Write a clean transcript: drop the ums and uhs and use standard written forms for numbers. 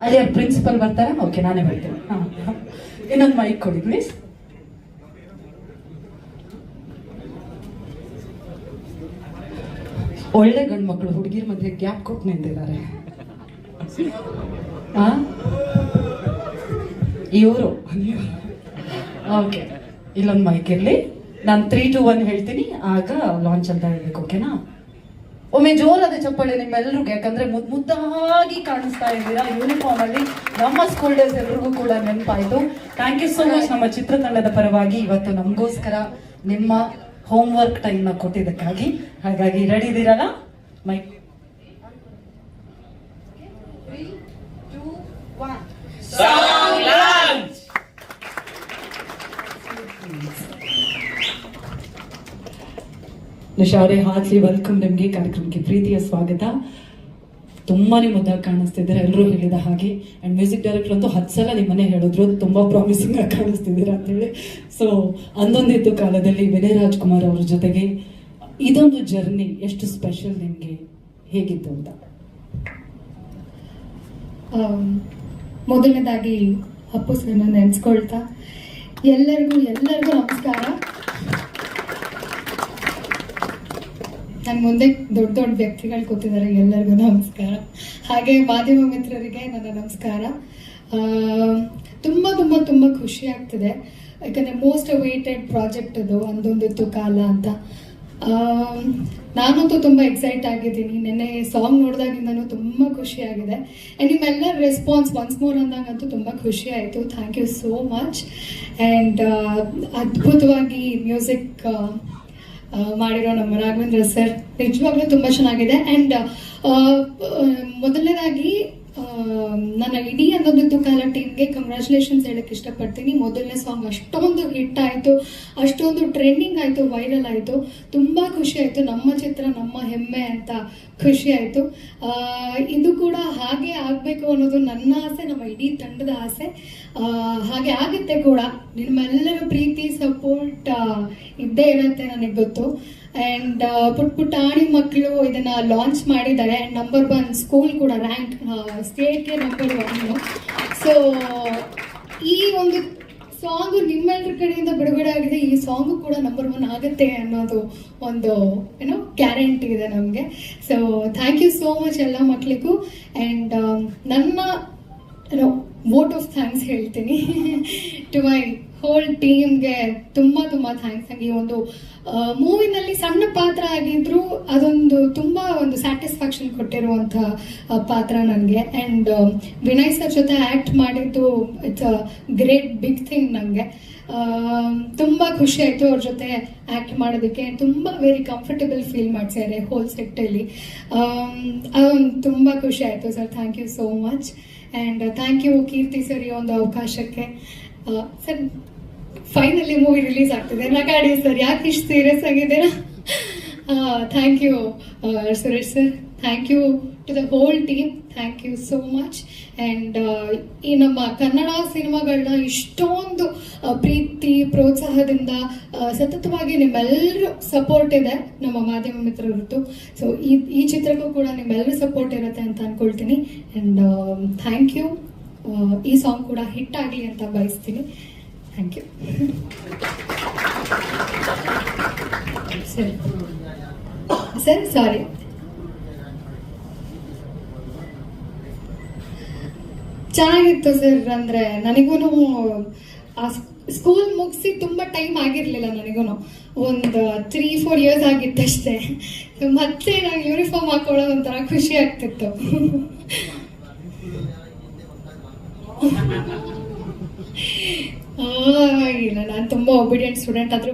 ಅಲ್ಲಿ ಯಾರು ಪ್ರಿನ್ಸಿಪಲ್ ಬರ್ತಾರಾ? ಓಕೆ, ನಾನೇ ಬರ್ತೀನಿ. ಇನ್ನೊಂದು ಮೈಕ್ ಕೊಡಿ ಪ್ಲೀಸ್. ಒಳ್ಳೆ ಗಂಡು ಮಕ್ಕಳು ಹುಡುಗಿರ ಮಧ್ಯೆ ಗ್ಯಾಪ್ ಕೊಟ್ಟು ನಿಂತಿದ್ದಾರೆ. ಇವರು ಓಕೆ, ಇಲ್ಲೊಂದು ಮೈಕ್ ಇರಲಿ. ನಾನು 3, 2, 1 ಹೇಳ್ತೀನಿ, ಆಗ ಲಾಂಚ್ ಅಂತ ಹೇಳ್ಬೇಕು. ಓಕೆನಾ? ಒಮ್ಮೆ ಜೋರಾದ ಚಪ್ಪಾಳೆ ನಿಮ್ಮೆಲ್ಲರಿಗೂ, ಯಾಕಂದ್ರೆ ಮುದ್ದಾಗಿ ಕಾಣಿಸ್ತಾ ಇದ್ದೀರಾ ಯೂನಿಫಾರ್ಮ್ ಅಲ್ಲಿ. ನಮ್ಮ ಸ್ಕೂಲ್ ಡೇಸ್ ಎಲ್ರಿಗೂ ಕೂಡ ನೆನಪಾಯ್ತು. ಥ್ಯಾಂಕ್ ಯು ಸೋ ಮಚ್ ನಮ್ಮ ಚಿತ್ರತಂಡದ ಪರವಾಗಿ ಇವತ್ತು ನಮಗೋಸ್ಕರ ನಿಮ್ಮ ಹೋಮ್ ವರ್ಕ್ ಟೈಮ್ ನ ಕೊಟ್ಟಿದ್ದಕ್ಕಾಗಿ. ಹಾಗಾಗಿ ರೆಡಿ ಇದ್ದೀರಲ್ಲ? ಮೈಕ್ 3, 2, 1 ನಿಶಾ ಅವರೇ, ಹಾರ್ಟ್ಲಿ ವೆಲ್ಕಮ್ ನಿಮಗೆ ಕಾರ್ಯಕ್ರಮಕ್ಕೆ, ಪ್ರೀತಿಯ ಸ್ವಾಗತ. ತುಂಬಾನೇ ಮುದ್ದಾಗಿ ಕಾಣಿಸ್ತಿದ್ದೀರಾ ಎಲ್ಲರೂ ಹೇಳಿದ ಹಾಗೆ. ಅಂಡ್ ಮ್ಯೂಸಿಕ್ ಡೈರೆಕ್ಟರ್ ಅಂತೂ 10 ಸಲ ನಿಮ್ಮನೆ ಹೇಳಿದ್ರು ತುಂಬಾ ಪ್ರಾಮಿಸಿಂಗ್ ಆಗಿ ಕಾಣಿಸ್ತಿದ್ದೀರಾ ಅಂತ ಹೇಳಿ. ಸೊ ಅಂದೊಂದಿತ್ತು ಕಾಲದಲ್ಲಿ ವಿನಯ್ ರಾಜ್ಕುಮಾರ್ ಅವ್ರ ಜೊತೆಗೆ ಇದೊಂದು ಜರ್ನಿ ಎಷ್ಟು ಸ್ಪೆಷಲ್ ನಿಮಗೆ, ಹೇಗಿತ್ತು ಅಂತ? ಮೊದಲನೇದಾಗಿ ಅಪ್ಪು ಸರ್ನ ನೆನೆಸ್ಕೊಳ್ತಾ ಎಲ್ಲರಿಗೂ ನಮಸ್ಕಾರ. ನನ್ನ ಮುಂದೆ ದೊಡ್ಡ ವ್ಯಕ್ತಿಗಳು ಕೂತಿದ್ದಾರೆ, ಎಲ್ಲರಿಗೂ ನಮಸ್ಕಾರ. ಹಾಗೆ ಮಾಧ್ಯಮ ಮಿತ್ರರಿಗೆ ನನ್ನ ನಮಸ್ಕಾರ. ತುಂಬ ತುಂಬ ತುಂಬ ಖುಷಿ ಆಗ್ತಿದೆ, ಯಾಕಂದರೆ ಮೋಸ್ಟ್ ಅವೇಟೆಡ್ ಪ್ರಾಜೆಕ್ಟ್ ಅದು ಅಂದೊಂದಿತ್ತು ಕಾಲ ಅಂತ. ನಾನಂತೂ ತುಂಬ ಎಕ್ಸೈಟ್ ಆಗಿದ್ದೀನಿ. ನೆನ್ನೆ ಸಾಂಗ್ ನೋಡಿದಾಗಿಂದನೂ ತುಂಬ ಖುಷಿಯಾಗಿದೆ. ಆ್ಯಂಡ್ ನಿಮ್ಮೆಲ್ಲರ ರೆಸ್ಪಾನ್ಸ್ ಒನ್ಸ್ ಮೋರ್ ಅಂದಾಗಂತೂ ತುಂಬ ಖುಷಿ ಆಯಿತು. Thank you so much. And ಅದ್ಭುತವಾಗಿ ಮ್ಯೂಸಿಕ್ ಮಾಡಿರೋ ನಮ್ಮ ರಾಘವೇಂದ್ರ ಸರ್ ನಿಜವಾಗ್ಲೂ ತುಂಬ ಚೆನ್ನಾಗಿದೆ. ಆ್ಯಂಡ್ ಮೊದಲನೇದಾಗಿ ನನ್ನ ಇಡೀ ಅಂದೊಂದಿತ್ತು ಕಾಲ ಟೀಮ್ಗೆ ಕಂಗ್ರ್ಯಾಚುಲೇಷನ್ಸ್ ಹೇಳಕ್ಕೆ ಇಷ್ಟಪಡ್ತೀನಿ. ಮೊದಲನೇ ಸಾಂಗ್ ಅಷ್ಟೊಂದು ಹಿಟ್ ಆಯಿತು, ಅಷ್ಟೊಂದು ಟ್ರೆಂಡಿಂಗ್ ಆಯಿತು, ವೈರಲ್ ಆಯಿತು. ತುಂಬ ಖುಷಿ ಆಯಿತು. ನಮ್ಮ ಚಿತ್ರ ನಮ್ಮ ಹೆಮ್ಮೆ ಅಂತ ಖುಷಿ ಆಯಿತು. ಇದು ಕೂಡ ಹಾಗೆ ಆಗಬೇಕು ಅನ್ನೋದು ನನ್ನ ಆಸೆ, ನಮ್ಮ ಇಡೀ ತಂಡದ ಆಸೆ. ಹಾಗೆ ಆಗುತ್ತೆ ಕೂಡ. ನಿಮ್ಮೆಲ್ಲರ ಪ್ರೀತಿ ಸಪೋರ್ಟ್ ಇದ್ದೇ ಇರುತ್ತೆ, ನನಗೆ ಗೊತ್ತು. ಆ್ಯಂಡ್ ಪುಟ್ಟಾಣಿ ಮಕ್ಕಳು ಇದನ್ನ ಲಾಂಚ್ ಮಾಡಿದ್ದಾರೆ. ಆ್ಯಂಡ್ ನಂಬರ್ 1 ಸ್ಕೂಲ್ ಕೂಡ ರ್ಯಾಂಕ್ ಸ್ಟೇಟ್ಗೆ ನಂಬರ್ 1. ಸೊ ಈ ಒಂದು ಸಾಂಗು ನಿಮ್ಮೆಲ್ಲರ ಕಡೆಯಿಂದ ಬಿಡುಗಡೆ ಆಗಿದೆ. ಈ ಸಾಂಗು ಕೂಡ ನಂಬರ್ 1 ಆಗುತ್ತೆ ಅನ್ನೋದು ಒಂದು ಗ್ಯಾರಂಟಿ ಇದೆ ನಮಗೆ. So thank you so much ಎಲ್ಲ ಮಕ್ಕಳಿಗೂ. ಆ್ಯಂಡ್ ನನ್ನ ವೋಟ್ ಆಫ್ ಥ್ಯಾಂಕ್ಸ್ ಹೇಳ್ತೀನಿ ಟು ಮೈ ಹೋಲ್ ಟೀಮ್ಗೆ. ತುಂಬ ತುಂಬ ಥ್ಯಾಂಕ್ಸ್. ನನಗೆ ಈ ಒಂದು ಮೂವಿನಲ್ಲಿ ಸಣ್ಣ ಪಾತ್ರ ಆಗಿದ್ರು ಅದೊಂದು ತುಂಬ ಒಂದು ಸ್ಯಾಟಿಸ್ಫ್ಯಾಕ್ಷನ್ ಕೊಟ್ಟಿರುವಂಥ ಪಾತ್ರ ನನಗೆ. ಆ್ಯಂಡ್ ವಿನಯ್ ಸರ್ ಜೊತೆ ಆ್ಯಕ್ಟ್ ಮಾಡಿದ್ದು it's a great big thing ನನಗೆ. ತುಂಬ ಖುಷಿ ಆಯಿತು ಅವ್ರ ಜೊತೆ ಆ್ಯಕ್ಟ್ ಮಾಡೋದಕ್ಕೆ. ತುಂಬ ವೆರಿ ಕಂಫರ್ಟಬಲ್ ಫೀಲ್ ಮಾಡಿಸಿದ್ದಾರೆ ಹೋಲ್ ಸೆಟ್ಟಲ್ಲಿ. ಅದೊಂದು ತುಂಬ ಖುಷಿ ಆಯಿತು sir. Thank you so much. And thank you Keerthi sir ಈ ಒಂದು ಅವಕಾಶಕ್ಕೆ. ಸರ್ ಫೈನಲಿ ಮೂವಿ ರಿಲೀಸ್ ಆಗ್ತಿದೆ. ನಗಾಡಿ ಸರ್, ಯಾಕೆ ಇಷ್ಟು ಸೀರಿಯಸ್ ಆಗಿದ್ದೀರಾ? Thank you Suresh sir. Thank you to the whole team. Thank you so much. And ಈ ನಮ್ಮ ಕನ್ನಡ ಸಿನಿಮಾಗಳನ್ನ ಇಷ್ಟೊಂದು ಪ್ರೀತಿ ಪ್ರೋತ್ಸಾಹದಿಂದ ಸತತವಾಗಿ ನಿಮ್ಮೆಲ್ಲರೂ ಸಪೋರ್ಟ್ ಇದೆ ನಮ್ಮ ಮಾಧ್ಯಮ ಮಿತ್ರರದ್ದು. ಸೊ ಈ ಚಿತ್ರಕ್ಕೂ ಕೂಡ ನಿಮ್ಮೆಲ್ಲರೂ ಸಪೋರ್ಟ್ ಇರುತ್ತೆ ಅಂತ ಅಂದ್ಕೊಳ್ತೀನಿ. And thank you. ಈ ಸಾಂಗ್ ಕೂಡ ಹಿಟ್ ಆಗಲಿ ಅಂತ ಬಯಸ್ತೀನಿ. Thank you sir. ಸಾರಿ, ಚೆನ್ನಾಗಿತ್ತು ಸರ್. ಅಂದರೆ ನನಗೂ ಸ್ಕೂಲ್ ಮುಗಿಸಿ ತುಂಬ ಟೈಮ್ ಆಗಿರಲಿಲ್ಲ. ನನಗೂ ಒಂದು 3-4 ಇಯರ್ಸ್ ಆಗಿತ್ತಷ್ಟೇ. ಮತ್ತೆ ನಾನು ಯೂನಿಫಾರ್ಮ್ ಹಾಕೊಳ್ಳೋದು ಒಂಥರ ಖುಷಿ ಆಗ್ತಿತ್ತು. ಇಲ್ಲ, ನಾನು ತುಂಬ ಒಬಿಡಿಯಂಟ್ ಸ್ಟೂಡೆಂಟ್. ಆದರೂ